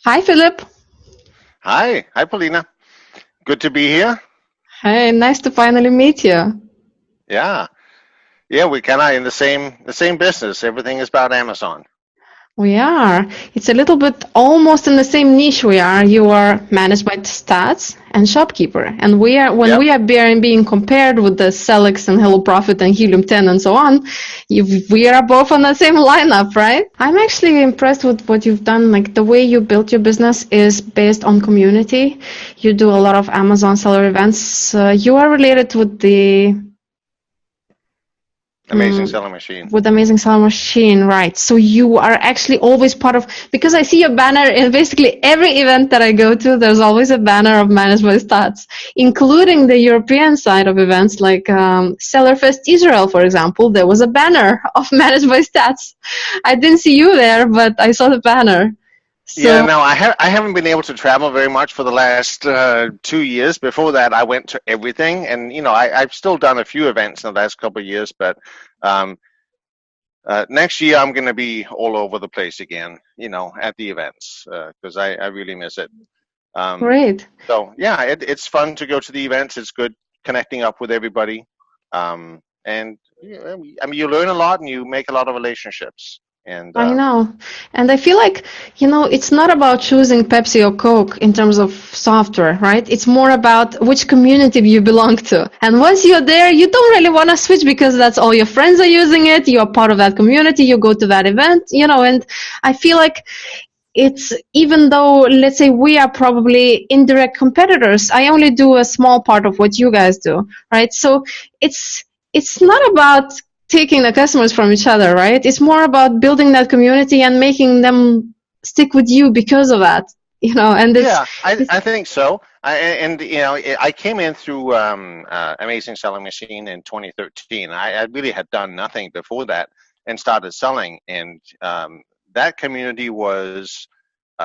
Hi, Philip. Hi, Paulina. Good to be here. Hey, nice to finally meet you. Yeah, yeah, we kind of in the same business. Everything is about Amazon. We are. It's a little bit almost in the same niche we are. You are managed by Stats and Shopkeeper. And we are, when Yep. we are being compared with the Celix and Hello Profit and Helium 10 and so on, we are both on the same lineup, right? I'm actually impressed with what you've done. Like the way you built your business is based on community. You do a lot of Amazon seller events. You are related with the Amazing selling machine. with Amazing Seller Machine, right? So you are actually always part of, because I see your banner in basically every event that I go to, there's always a banner of Managed by Stats, including the European side of events like Sellerfest Israel, for example. There was a banner of Managed by Stats. I didn't see you there, but I saw the banner. Yeah, So no, I haven't been able to travel very much for the last 2 years. Before that, I went to everything, and I've still done a few events in the last couple of years. But um, next year, I'm going to be all over the place again. At the events because I really miss it. Um, great. so yeah, it's fun to go to the events. It's good connecting up with everybody, and yeah, I mean, you learn a lot and you make a lot of relationships. And I know. And I feel like, it's not about choosing Pepsi or Coke in terms of software, right? It's more about which community you belong to. And once you're there, you don't really want to switch because that's all your friends are using it. You're part of that community. You go to that event, and I feel like it's, even though, let's say we are probably indirect competitors, I only do a small part of what you guys do, right? So it's not about taking the customers from each other, right? It's more about building that community and making them stick with you because of that, and yeah, I, it's I think so. I came in through Amazing Selling Machine in 2013. I really had done nothing before that and started selling, and that community was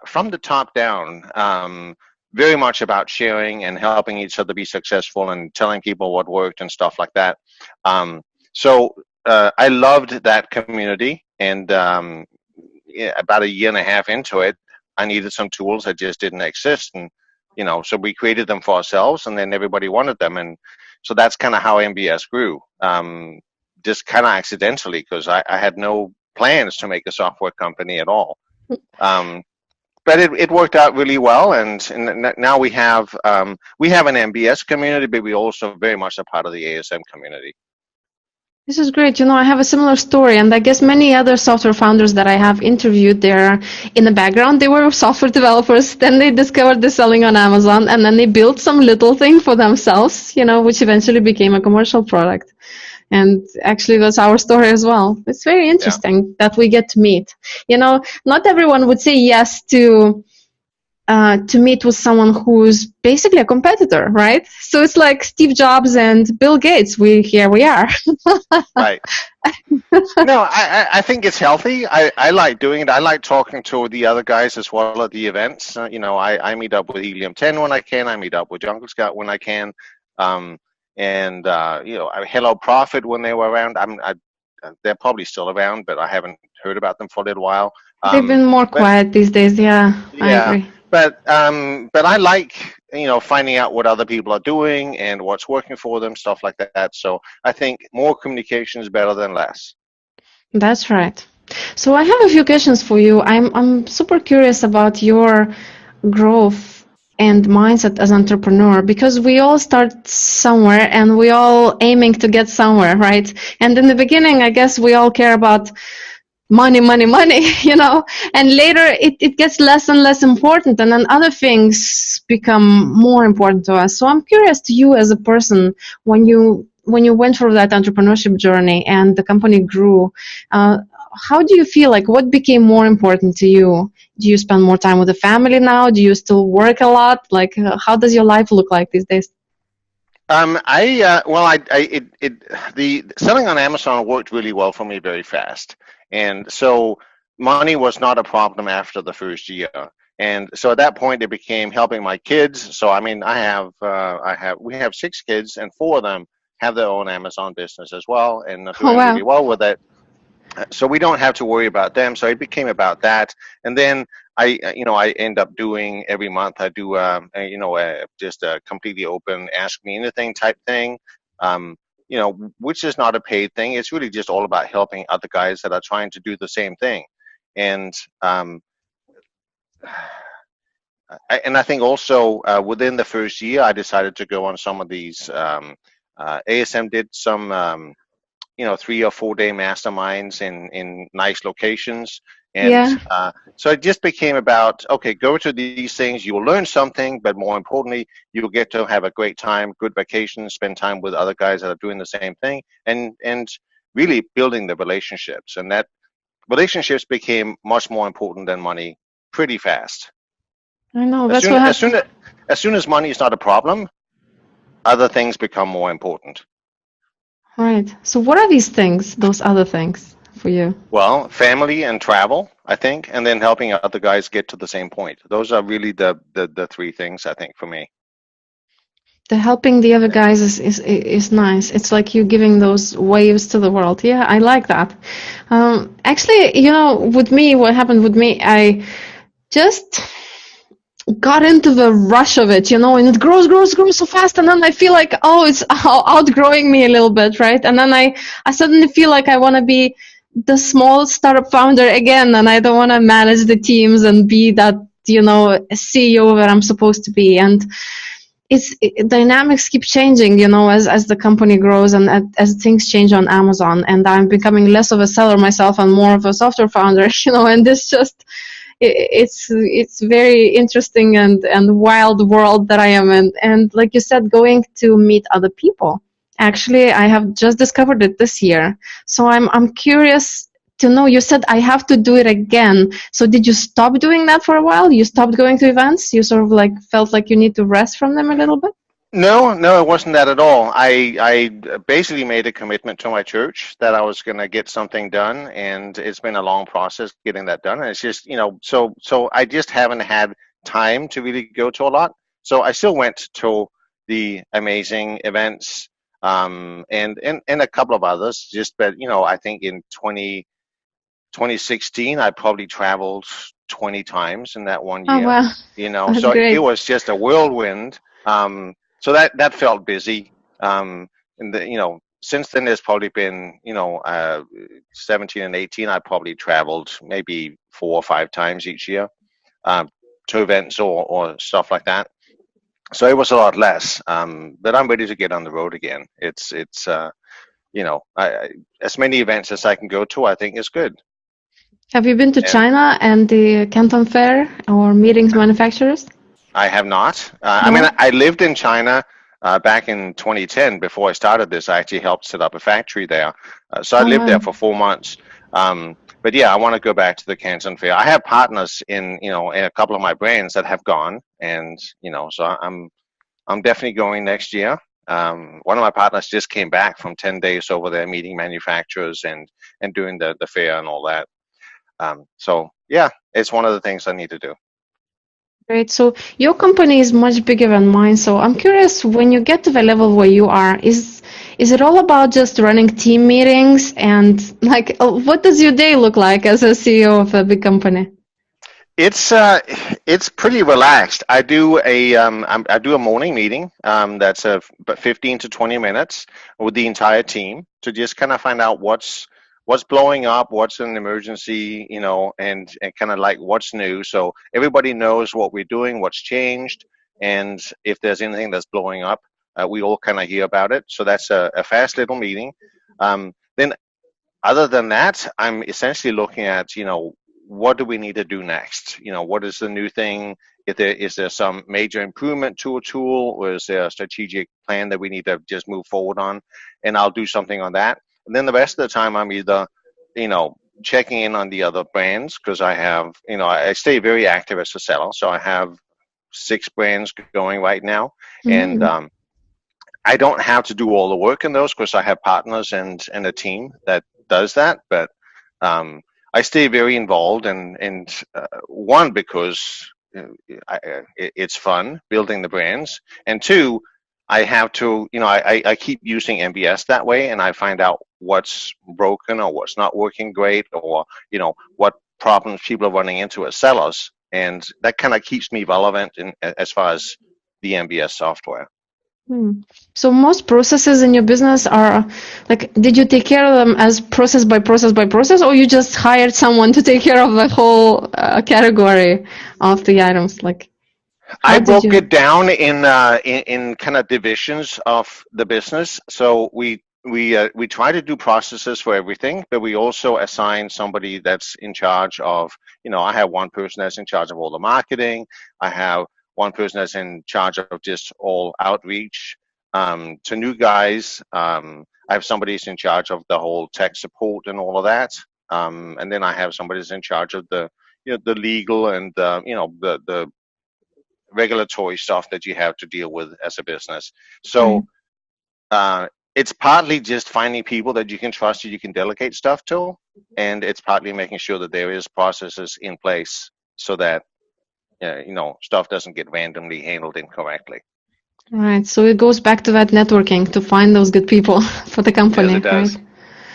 from the top down, very much about sharing and helping each other be successful and telling people what worked and stuff like that. So I loved that community, and yeah, about a year and a half into it, I needed some tools that just didn't exist, and so we created them for ourselves, and then everybody wanted them, and so that's kind of how MBS grew, just kind of accidentally because I had no plans to make a software company at all. Um, but it worked out really well, and now we have an MBS community, but we also very much a part of the ASM community. this is great. I have a similar story, and I guess many other software founders that I have interviewed, they're in the background, they were software developers, then they discovered the selling on Amazon, and then they built some little thing for themselves, which eventually became a commercial product. And actually, that's our story as well. It's very Yeah. interesting that we get to meet. Not everyone would say yes to meet with someone who's basically a competitor, right? So it's like Steve Jobs and Bill Gates. Here we are. Right. No, I think it's healthy. I like doing it. I like talking to the other guys as well at the events. I meet up with Helium 10 when I can. I meet up with Jungle Scout when I can. Um, and Hello Profit when they were around. They're probably still around, but I haven't heard about them for a little while. They've Um, been more but quiet these days. Yeah, I yeah, agree. but I like finding out what other people are doing and what's working for them, stuff like that. So I think more communication is better than less. That's right. So I have a few questions for you. I'm super curious about your growth and mindset as entrepreneur, because we all start somewhere and we all aiming to get somewhere, right? And in the beginning, I guess we all care about money, money, money, and later it gets less and less important, and then other things become more important to us. So I'm curious to you as a person, when you went through that entrepreneurship journey and the company grew, uh, how do you feel? Like, what became more important to you? Do you spend more time with the family now? Do you still work a lot? Like, how does your life look like these days? The selling on Amazon worked really well for me very fast, and so money was not a problem after the first year. And so at that point, it became helping my kids. So I mean, we have 6 kids, and 4 of them have their own Amazon business as well, and are Oh, doing really wow. well with it. So we don't have to worry about them. So it became about that, and then I end up doing every month. I do, just a completely open, ask me anything type thing. Um, which is not a paid thing. It's really just all about helping other guys that are trying to do the same thing. And I think also within the first year, I decided to go on some of these. ASM did some 3 or 4 day masterminds in nice locations, and Yeah. so it just became about, okay, go to these things, you will learn something, but more importantly, you'll get to have a great time, good vacation, spend time with other guys that are doing the same thing, and really building the relationships, and that relationships became much more important than money pretty fast. I know as that's soon what as happened. soon as, as soon as money is not a problem, other things become more important. Right. So what are these things, those other things for you? Well, family and travel, I think, and then helping other guys get to the same point. Those are really the three things, I think, for me. The helping the other guys is nice. It's like you giving those waves to the world. Yeah, I like that. Actually, with me, what happened with me, I just got into the rush of it, and it grows so fast, and then I feel like, oh, it's outgrowing me a little bit, right? And then I suddenly feel like I want to be the small startup founder again, and I don't want to manage the teams and be that, CEO that I'm supposed to be. And dynamics keep changing, as the company grows and as things change on Amazon, and I'm becoming less of a seller myself and more of a software founder, and this just it's very interesting and wild world that I am in. And like you said, going to meet other people. Actually, I have just discovered it this year. So I'm curious to know, you said I have to do it again. So did you stop doing that for a while? You stopped going to events? You sort of like felt like you need to rest from them a little bit? No, no, it wasn't that at all. I basically made a commitment to my church that I was going to get something done, and it's been a long process getting that done. And it's just, so I just haven't had time to really go to a lot. So I still went to the amazing events, and a couple of others. Just, but I think in 2016, I probably traveled 20 times in that one Oh, year. wow. That's So it great. was just a whirlwind. So that felt busy. And since then there's probably been 17 and 18. I probably traveled maybe 4 or 5 times each year to events or stuff like that. So it was a lot less. But I'm ready to get on the road again. It's as many events as I can go to, I think is good. Have you been to And China and the Canton Fair or meetings manufacturers? I have not. I mean, No? I lived in China back in 2010. Before I started this, I actually helped set up a factory there. So I Oh, lived there wow. for 4 months. But yeah, I want to go back to the Canton Fair. I have partners in a couple of my brands that have gone, and so I'm definitely going next year. One of my partners just came back from 10 days over there meeting manufacturers and doing the fair and all that. So yeah, it's one of the things I need to do. Great. So your company is much bigger than mine. So I'm curious, when you get to the level where you are, is it all about just running team meetings and like what does your day look like as a CEO of a big company? It's pretty relaxed. I do a morning meeting that's about 15 to 20 minutes with the entire team to just kind of find out what's blowing up, what's an emergency, and kind of like what's new. So everybody knows what we're doing, what's changed, and if there's anything that's blowing up, we all kind of hear about it. So that's a fast little meeting. Then other than that, I'm essentially looking at, what do we need to do next? What is the new thing? If there is there some major improvement to a tool, or is there a strategic plan that we need to just move forward on? And I'll do something on that. And then the rest of the time, I'm either, checking in on the other brands because I have, I stay very active as a seller. So I have 6 brands going right now, and Mm. I don't have to do all the work in those because I have partners and a team that does that. But I stay very involved, and one because it's fun building the brands, and two, I have to, I keep using MBS that way, and I find out what's broken or what's not working great, or what problems people are running into as sellers. and that kind of keeps me relevant as far as the MBS software. So most processes in your business are like, did you take care of them as process by process by process, or you just hired someone to take care of the whole category of the items? Like, how I did broke you? it down in kind of divisions of the business. So we try to do processes for everything, but we also assign somebody that's in charge of. I have one person that's in charge of all the marketing. I have one person that's in charge of just all outreach to new guys. I have somebody that's in charge of the whole tech support and all of that. And then I have somebody that's in charge of the legal and the regulatory stuff that you have to deal with as a business. Right. So it's partly just finding people that you can trust, that you can delegate stuff to, and it's partly making sure that there is processes in place so that stuff doesn't get randomly handled incorrectly. Right. So it goes back to that networking to find those good people for the Yes, company, it right? does.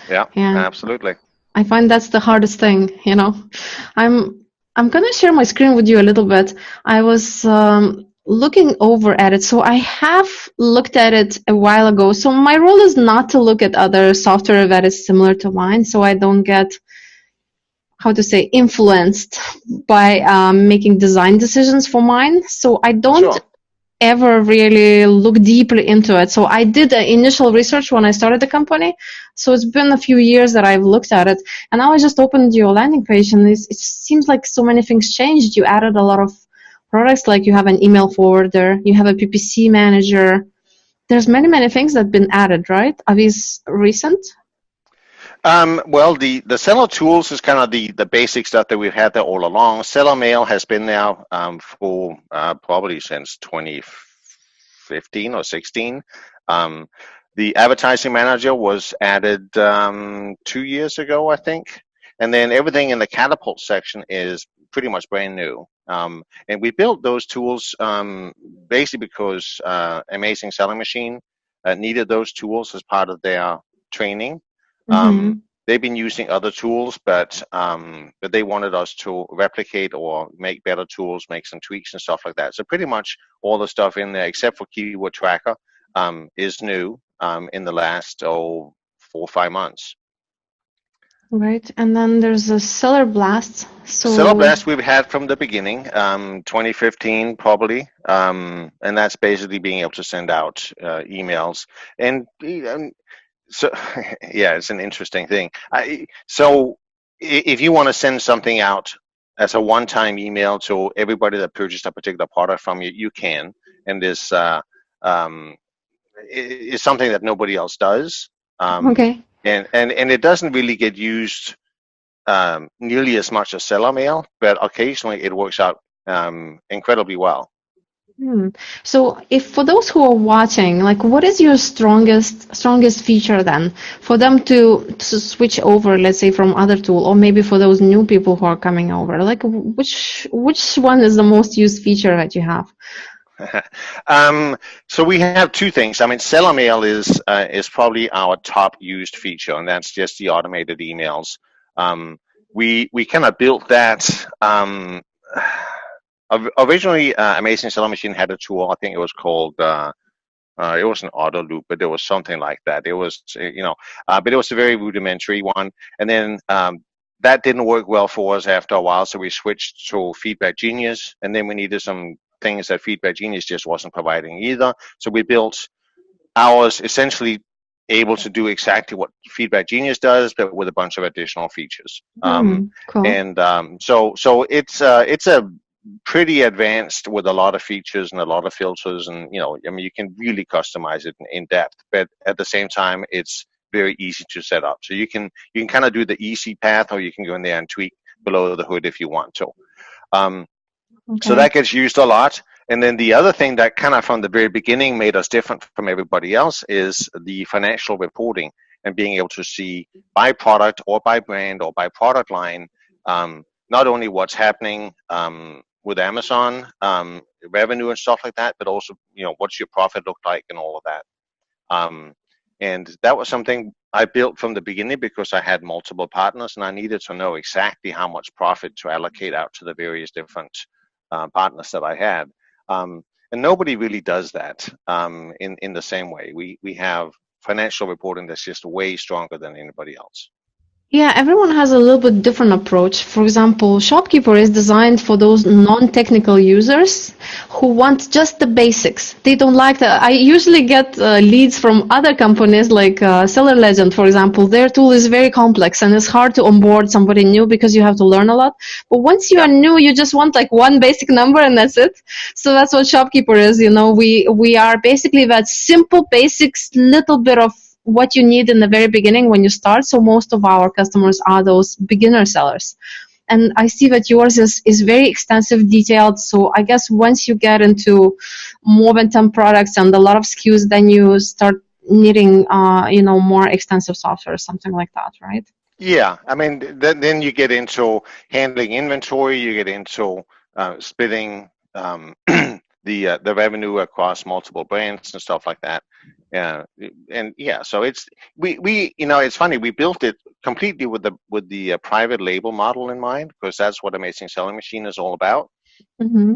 Yeah, Yeah. absolutely. I find that's the hardest thing, I'm gonna share my screen with you a little bit. I was looking over at it. So I have looked at it a while ago. So my role is not to look at other software that is similar to mine, so I don't get, how to say, influenced by making design decisions for mine. So I don't Sure. ever really look deeply into it. So I did initial research when I started the company. So it's been a few years that I've looked at it. And now I just opened your landing page, and it seems like so many things changed. You added a lot of products, like you have an email forwarder, you have a PPC manager. There's many, many things that have been added, right? Are these recent? Well, the seller tools is kind of the basic stuff that we've had there all along. Seller mail has been there for probably since 2015 or 16. The advertising manager was added 2 years ago, I think. And then everything in the catapult section is pretty much brand new. And we built those tools basically because Amazing Selling Machine needed those tools as part of their training. Mm-hmm. They've been using other tools, but they wanted us to replicate or make better tools, make some tweaks and stuff like that. So pretty much all the stuff in there, except for Keyword Tracker, is new in the last 4 or 5 months. Right. And then there's a Seller Blast. Seller So, Blast we've had from the beginning, 2015 probably, and that's basically being able to send out emails. And so, yeah, it's an interesting thing. So if you want to send something out as a one-time email to everybody that purchased a particular product from you, you can. And this is something that nobody else does. okay. And it doesn't really get used nearly as much as seller mail, but occasionally it works out incredibly well. So if for those who are watching, like, what is your strongest feature then for them to switch over, let's say, from other tool, or maybe for those new people who are coming over, like, which one is the most used feature that you have? So we have two things. I mean, seller mail is probably our top used feature, and that's just the automated emails. We kind of built that. Originally, Amazing Selling Machine had a tool. I think it was called. It was an auto loop, but there was something like that. It was, but it was a very rudimentary one. And then that didn't work well for us after a while, so we switched to Feedback Genius, and then we needed some things that Feedback Genius just wasn't providing either. So we built ours, essentially able to do exactly what Feedback Genius does, but with a bunch of additional features. Cool. And so it's a pretty advanced with a lot of features and a lot of filters, and I mean, you can really customize it in depth, but at the same time it's very easy to set up. So you can kind of do the easy path, or you can go in there and tweak below the hood if you want to. So that gets used a lot. And then the other thing that kind of from the very beginning made us different from everybody else is the financial reporting, and being able to see by product or by brand or by product line, not only what's happening with Amazon revenue and stuff like that, but also what's your profit look like and all of that. And that was something I built from the beginning because I had multiple partners and I needed to know exactly how much profit to allocate out to the various different partners that I had. And nobody really does that in the same way. We have financial reporting that's just way stronger than anybody else. Yeah, everyone has a little bit different approach. For example, Shopkeeper is designed for those non-technical users who want just the basics. They don't like the. I usually get leads from other companies like Seller Legend, for example. Their tool is very complex and it's hard to onboard somebody new because you have to learn a lot. But once you are new, you just want like one basic number and that's it. So that's what Shopkeeper is. You know, we are basically that simple basics, little bit of what you need in the very beginning when you start. So most of our customers are those beginner sellers. And I see that yours is very extensive, detailed. So I guess once you get into more than 10 products and a lot of SKUs, then you start needing, more extensive software, something like that, right? Yeah, I mean, then you get into handling inventory, you get into splitting the revenue across multiple brands and stuff like that. And yeah, so we it's funny, we built it completely with the private label model in mind because that's what Amazing Selling Machine is all about. Mm-hmm.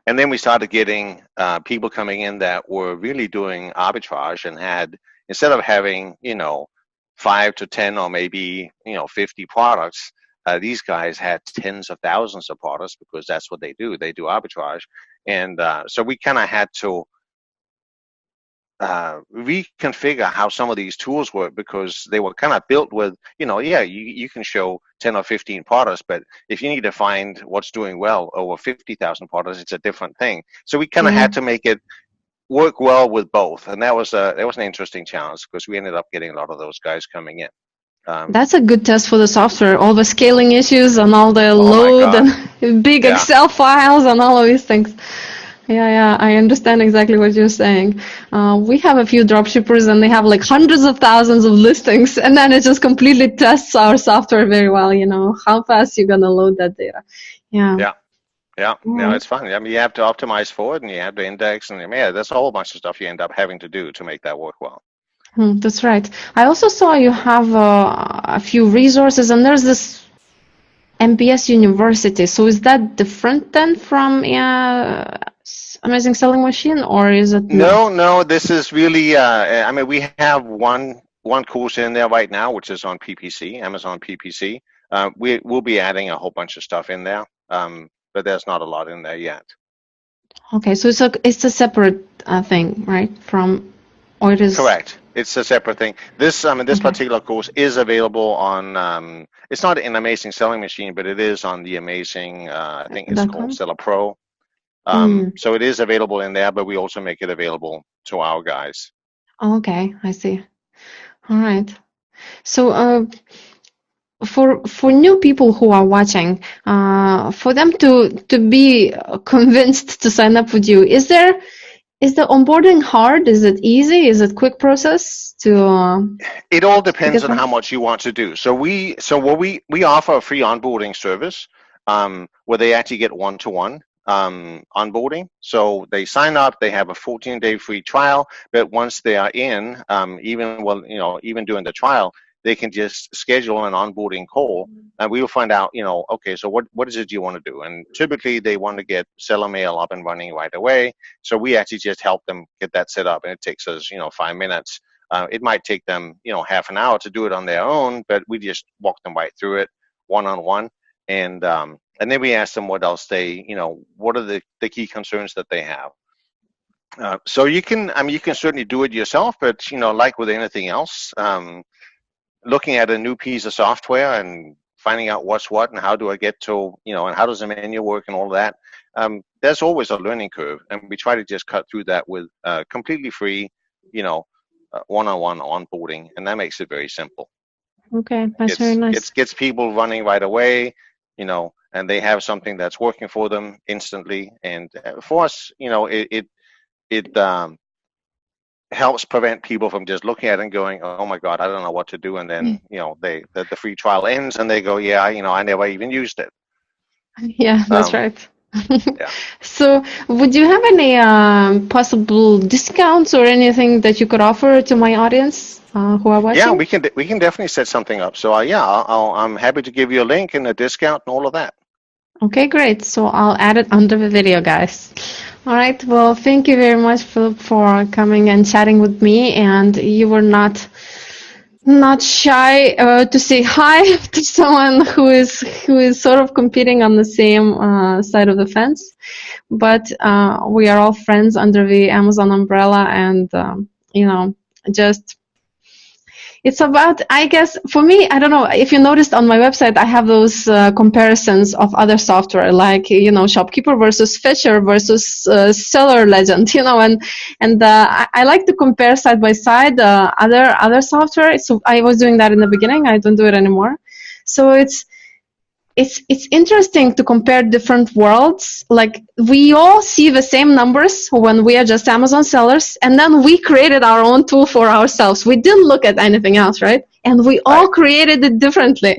And then we started getting people coming in that were really doing arbitrage and had, instead of having 5 to 10 or maybe 50 products, these guys had tens of thousands of products because that's what they do. They do arbitrage. And so we kind of had to reconfigure how some of these tools work because they were kind of built with, you can show 10 or 15 products, but if you need to find what's doing well over 50,000 products, it's a different thing. So we kind of had to make it work well with both. And that was an interesting challenge because we ended up getting a lot of those guys coming in. That's a good test for the software. All the scaling issues and all the load and big Excel files and all of these things. Yeah, I understand exactly what you're saying. We have a few dropshippers and they have like hundreds of thousands of listings, and then it just completely tests our software very well, how fast you're going to load that data. Yeah, it's fun. I mean, you have to optimize for it and you have to index, and there's a whole bunch of stuff you end up having to do to make that work well. That's right. I also saw you have a few resources, and there's this MBS University. So is that different then from Amazing Selling Machine, or is it? No. This is really. We have one course in there right now, which is on PPC, Amazon PPC. We'll be adding a whole bunch of stuff in there, but there's not a lot in there yet. Okay, so it's a separate thing, right? Or it is correct. It's a separate thing. This particular course is available on. It's not an Amazing Selling Machine, but it is on the Amazing. I think it's called Seller Pro. So it is available in there, but we also make it available to our guys. Okay, I see. All right. So for new people who are watching, for them to be convinced to sign up with you, is the onboarding hard? Is it easy? Is it quick process to? It all depends on how much you want to do. So we offer a free onboarding service where they actually get one-to-one onboarding. So they sign up, they have a 14-day free trial, but once they are in, even during the trial, they can just schedule an onboarding call and we will find out, okay, so what is it you want to do? And typically they want to get seller mail up and running right away. So we actually just help them get that set up, and it takes us, 5 minutes. It might take them, half an hour to do it on their own, but we just walk them right through it one-on-one. And then we ask them what else what are the key concerns that they have. So you can certainly do it yourself, but like with anything else, looking at a new piece of software and finding out what's what and how do I get to, and how does the menu work and all that, there's always a learning curve. And we try to just cut through that with completely free, one-on-one onboarding. And that makes it very simple. Okay, that's very nice. It gets people running right away, and they have something that's working for them instantly. And for us, it helps prevent people from just looking at it and going, oh my God, I don't know what to do. And then, the free trial ends and they go, I never even used it. Yeah, that's right. Yeah. So would you have any possible discounts or anything that you could offer to my audience? who are Yeah, watching? we can definitely set something up. So yeah, I'm happy to give you a link and a discount and all of that. Okay, great. So I'll add it under the video, guys. All right. Well, thank you very much, Philip, for coming and chatting with me. And you were not shy to say hi to someone who is sort of competing on the same side of the fence. But we are all friends under the Amazon umbrella, and just it's about, I guess, for me, I don't know if you noticed on my website, I have those comparisons of other software, like, Shopkeeper versus Fetcher versus Seller Legend, I like to compare side by side other software. So I was doing that in the beginning. I don't do it anymore. So it's interesting to compare different worlds. Like, we all see the same numbers when we are just Amazon sellers, and then we created our own tool for ourselves. We didn't look at anything else, right? And we all Right. created it differently.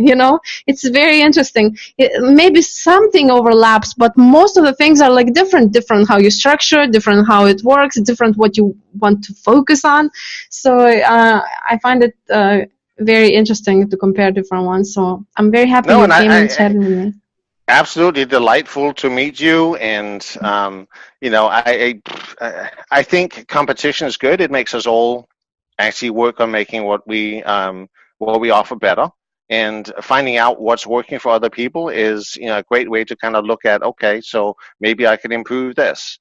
It's very interesting. Maybe something overlaps, but most of the things are like different how you structure, different how it works, different what you want to focus on. So I find it very interesting to compare different ones. So I'm very happy No, you and came and chatted with me. absolutely delightful to meet you. And I think competition is good. It makes us all actually work on making what we offer better. And finding out what's working for other people is a great way to kind of look at, okay, so maybe I can improve this.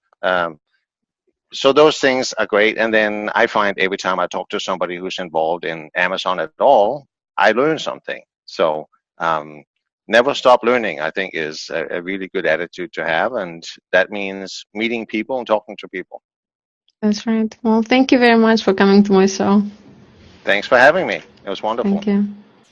So those things are great. And then I find every time I talk to somebody who's involved in Amazon at all, I learn something. So never stop learning, I think, is a really good attitude to have. And that means meeting people and talking to people. That's right. Well, thank you very much for coming to my show. Thanks for having me. It was wonderful. Thank you.